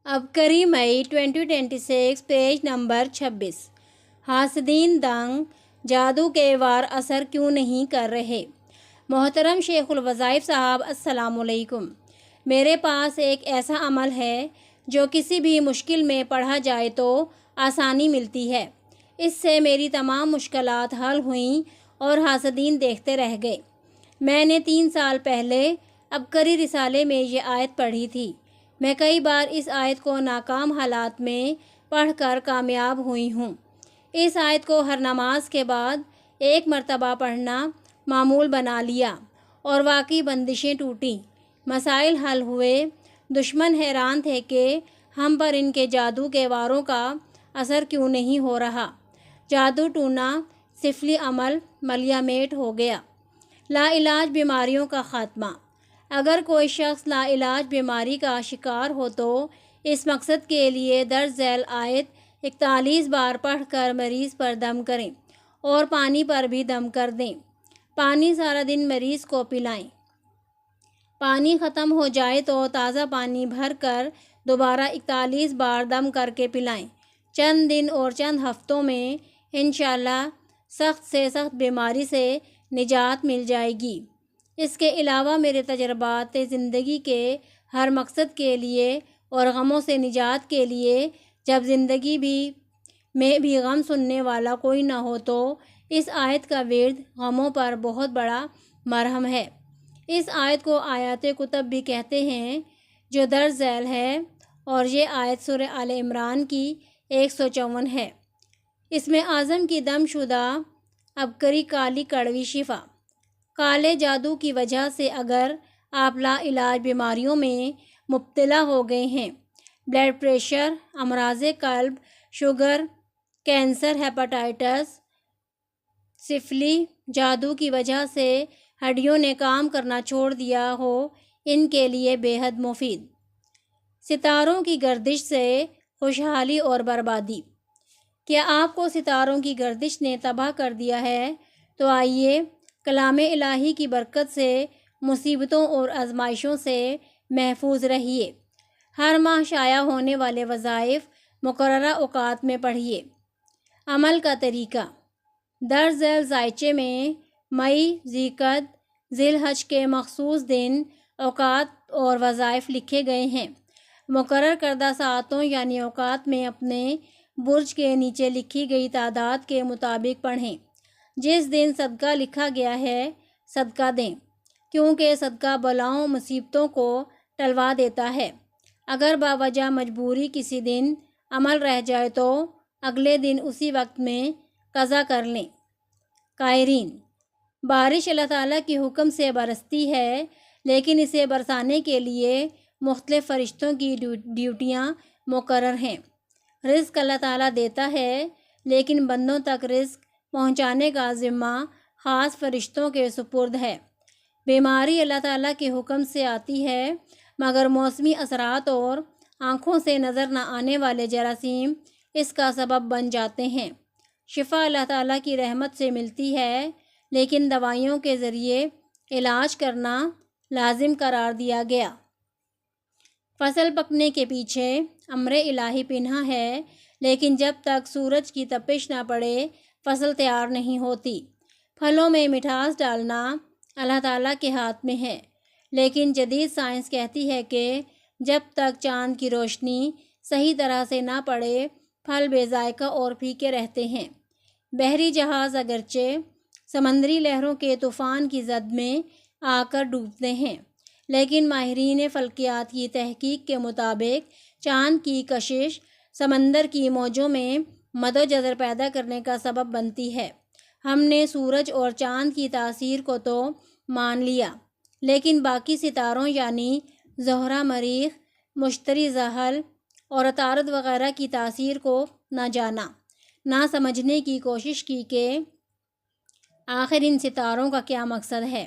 عبقری مئی 2026 page number 26۔ حاسدین دنگ، جادو کے وار اثر کیوں نہیں کر رہے؟ محترم شیخ الوظائف صاحب، السلام علیکم۔ میرے پاس ایک ایسا عمل ہے جو کسی بھی مشکل میں پڑھا جائے تو آسانی ملتی ہے۔ اس سے میری تمام مشکلات حل ہوئیں اور حاسدین دیکھتے رہ گئے۔ میں نے 3 سال پہلے عبقری رسالے میں یہ آیت پڑھی تھی۔ میں کئی بار اس آیت کو ناکام حالات میں پڑھ کر کامیاب ہوئی ہوں۔ اس آیت کو ہر نماز کے بعد 1 مرتبہ پڑھنا معمول بنا لیا اور واقعی بندشیں ٹوٹیں، مسائل حل ہوئے۔ دشمن حیران تھے کہ ہم پر ان کے جادو کے واروں کا اثر کیوں نہیں ہو رہا۔ جادو ٹونا سفلی عمل ملیا میٹ ہو گیا۔ لا علاج بیماریوں کا خاتمہ۔ اگر کوئی شخص لا علاج بیماری کا شکار ہو تو اس مقصد کے لیے درج ذیل آیت 41 بار پڑھ کر مریض پر دم کریں اور پانی پر بھی دم کر دیں۔ پانی سارا دن مریض کو پلائیں۔ پانی ختم ہو جائے تو تازہ پانی بھر کر دوبارہ 41 بار دم کر کے پلائیں۔ چند دن اور چند ہفتوں میں انشاءاللہ سخت سے سخت بیماری سے نجات مل جائے گی۔ اس کے علاوہ میرے تجربات زندگی کے ہر مقصد کے لیے اور غموں سے نجات کے لیے، جب زندگی میں بھی غم سننے والا کوئی نہ ہو تو اس آیت کا ورد غموں پر بہت بڑا مرہم ہے۔ اس آیت کو آیات کتب بھی کہتے ہیں جو درج ذیل ہے، اور یہ آیت سورہ آل عمران کی 154 ہے۔ اس میں اعظم کی دم شدہ عبقری کالی کڑوی شفا۔ کالے جادو کی وجہ سے اگر آپ لا علاج بیماریوں میں مبتلا ہو گئے ہیں، بلڈ پریشر، امراض قلب، شوگر، کینسر، ہیپاٹائٹس، سفلی، جادو کی وجہ سے ہڈیوں نے کام کرنا چھوڑ دیا ہو، ان کے لیے بے حد مفید۔ ستاروں کی گردش سے خوشحالی اور بربادی۔ کیا آپ کو ستاروں کی گردش نے تباہ کر دیا ہے؟ تو آئیے کلام الہی کی برکت سے مصیبتوں اور آزمائشوں سے محفوظ رہیے۔ ہر ماہ شائع ہونے والے وظائف مقررہ اوقات میں پڑھیے۔ عمل کا طریقہ۔ درج ذیل ذائچے میں مئی، ذی القعدہ، ذی الحجہ کے مخصوص دن، اوقات اور وظائف لکھے گئے ہیں۔ مقرر کردہ ساعتوں یعنی اوقات میں اپنے برج کے نیچے لکھی گئی تعداد کے مطابق پڑھیں۔ جس دن صدقہ لکھا گیا ہے صدقہ دیں، کیونکہ صدقہ بلاؤں مصیبتوں کو ٹلوا دیتا ہے۔ اگر باوجہ مجبوری کسی دن عمل رہ جائے تو اگلے دن اسی وقت میں قضا کر لیں۔ قائرین۔ بارش اللہ تعالیٰ کے حکم سے برستی ہے، لیکن اسے برسانے کے لیے مختلف فرشتوں کی ڈیوٹیاں مقرر ہیں۔ رزق اللہ تعالیٰ دیتا ہے، لیکن بندوں تک رزق پہنچانے کا ذمہ خاص فرشتوں کے سپرد ہے۔ بیماری اللہ تعالیٰ کے حکم سے آتی ہے، مگر موسمی اثرات اور آنکھوں سے نظر نہ آنے والے جراثیم اس کا سبب بن جاتے ہیں۔ شفا اللہ تعالیٰ کی رحمت سے ملتی ہے، لیکن دوائیوں کے ذریعے علاج کرنا لازم قرار دیا گیا۔ فصل پکنے کے پیچھے امر الہی پنہاں ہے، لیکن جب تک سورج کی تپش نہ پڑے فصل تیار نہیں ہوتی۔ پھلوں میں مٹھاس ڈالنا اللہ تعالیٰ کے ہاتھ میں ہے، لیکن جدید سائنس کہتی ہے کہ جب تک چاند کی روشنی صحیح طرح سے نہ پڑے پھل بے ذائقہ اور پھیکے رہتے ہیں۔ بحری جہاز اگرچہ سمندری لہروں کے طوفان کی زد میں آ کر ڈوبتے ہیں، لیکن ماہرین فلکیات کی تحقیق کے مطابق چاند کی کشش سمندر کی موجوں میں مد و جزر پیدا کرنے کا سبب بنتی ہے۔ ہم نے سورج اور چاند کی تاثیر کو تو مان لیا، لیکن باقی ستاروں یعنی زہرہ، مریخ، مشتری، زحل اور عطارد وغیرہ کی تاثیر کو نہ جانا، نہ سمجھنے کی کوشش کی کہ آخر ان ستاروں کا کیا مقصد ہے۔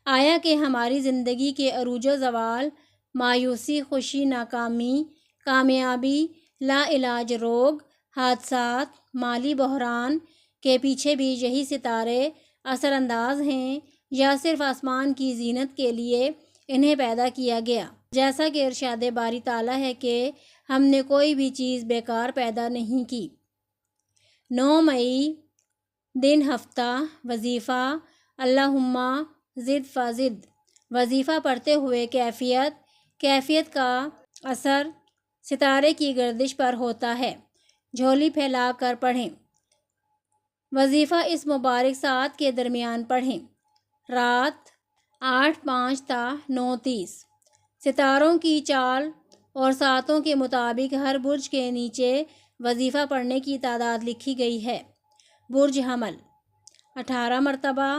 آیا کہ ہماری زندگی کے عروج و زوال، مایوسی، خوشی، ناکامی، کامیابی، لا علاج روگ، حادثات، مالی بحران کے پیچھے بھی یہی ستارے اثر انداز ہیں، یا صرف آسمان کی زینت کے لیے انہیں پیدا کیا گیا؟ جیسا کہ ارشاد باری تعالیٰ ہے کہ ہم نے کوئی بھی چیز بیکار پیدا نہیں کی۔ 9 مئی دن ہفتہ وظیفہ اللہم زد فزد۔ وظیفہ پڑھتے ہوئے کیفیت کا اثر ستارے کی گردش پر ہوتا ہے۔ جھولی پھیلا کر پڑھیں۔ وظیفہ اس مبارک ساعت کے درمیان پڑھیں۔ رات 8:05 تا 9:30۔ ستاروں کی چال اور ساعتوں کے مطابق ہر برج کے نیچے وظیفہ پڑھنے کی تعداد لکھی گئی ہے۔ برج حمل 18 مرتبہ،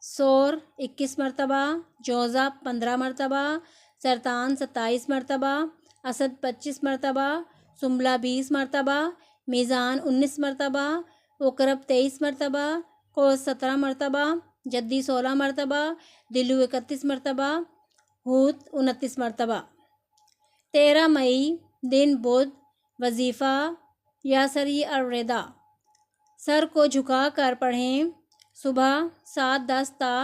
ثور 21 مرتبہ، جوزہ 15 مرتبہ، سرطان 27 مرتبہ، اسد 25 مرتبہ، سنبلہ 20 مرتبہ، میزان 19 مرتبہ، عقرب 23 مرتبہ، قوس 17 مرتبہ، جدی 16 مرتبہ، دلو 31 مرتبہ، حوت 29 مرتبہ۔ 13 مئی دن بدھ وظیفہ یاسری الردا۔ سر کو جھکا کر پڑھیں۔ صبح 7:10 تا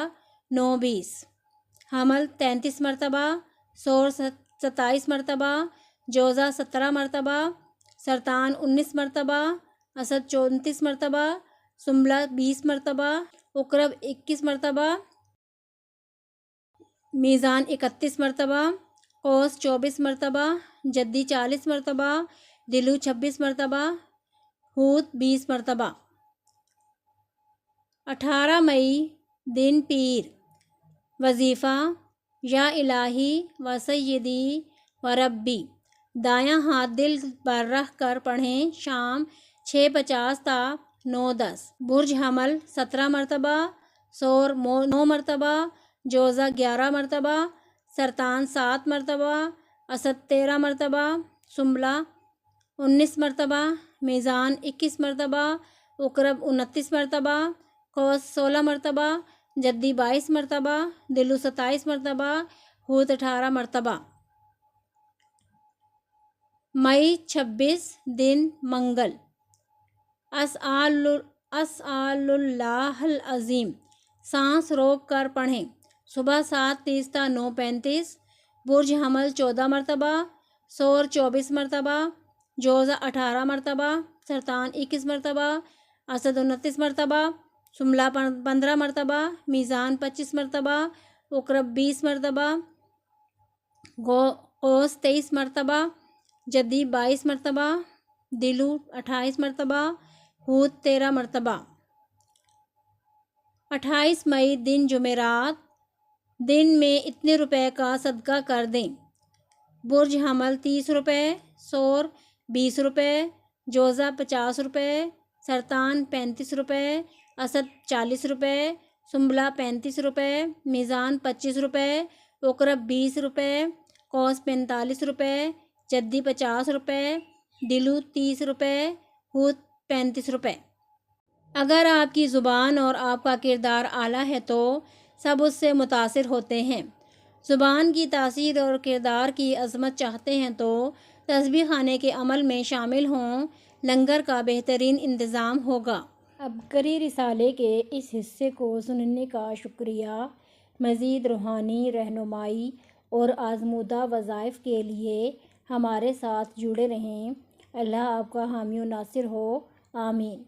9:20۔ حمل 33 مرتبہ، ثور 27 مرتبہ، جوزہ 17 مرتبہ، سرطان 19 مرتبہ، اسد 34 مرتبہ، سنبلہ 20 مرتبہ، عقرب 21 مرتبہ، میزان 31 مرتبہ، قوس 24 مرتبہ، جدی 40 مرتبہ، دلو 26 مرتبہ، حوت 20 مرتبہ۔ 18 مئی دن پیر وظیفہ یا الہی و سیدی و ربی۔ دایاں ہاتھ دل پر رکھ کر پڑھیں۔ شام 6:50 تا 9:10۔ برج حمل 17 مرتبہ، ثور 9 مرتبہ، جوزہ 11 مرتبہ، سرطان 7 مرتبہ، اسد 13 مرتبہ، سنبلہ 19 مرتبہ، میزان 21 مرتبہ، عقرب 29 مرتبہ، قوس 16 مرتبہ، جدی 22 مرتبہ، دلو 27 مرتبہ، حوت 18 مرتبہ۔ مئی 26 دن منگل۔ اسأل اللہ العظیم۔ سانس روک کر پڑھیں۔ صبح 7:30 تا 9:35۔ برج حمل 14 مرتبہ، ثور 24 مرتبہ، جوزہ 18 مرتبہ، سرطان 21 مرتبہ، اسد 29 مرتبہ، سنبلہ 15 مرتبہ، میزان 25 مرتبہ، عقرب 20 مرتبہ، قوس 23 مرتبہ، جدی 22 مرتبہ، دلو 28 مرتبہ، حوت 13 مرتبہ۔ 28 مئی دن جمعرات۔ دن میں اتنے روپے کا صدقہ کر دیں۔ برج حمل 30 روپے، ثور 20 روپے، جوزہ 50 روپے، سرطان 35 روپے، اسد 40 روپے، سنبلہ 35 روپے، میزان 25 روپے، عقرب 20 روپے، قوس 45 روپے، جدی 50 روپے، دلو 30 روپے، حوت 35 روپے۔ اگر آپ کی زبان اور آپ کا کردار اعلیٰ ہے تو سب اس سے متاثر ہوتے ہیں۔ زبان کی تاثیر اور کردار کی عظمت چاہتے ہیں تو تسبیح خانے کے عمل میں شامل ہوں۔ لنگر کا بہترین انتظام ہوگا۔ عبقری رسالے کے اس حصے کو سننے کا شکریہ۔ مزید روحانی رہنمائی اور آزمودہ وظائف کے لیے ہمارے ساتھ جڑے رہیں۔ اللہ آپ کا حامی و ناصر ہو۔ آمین۔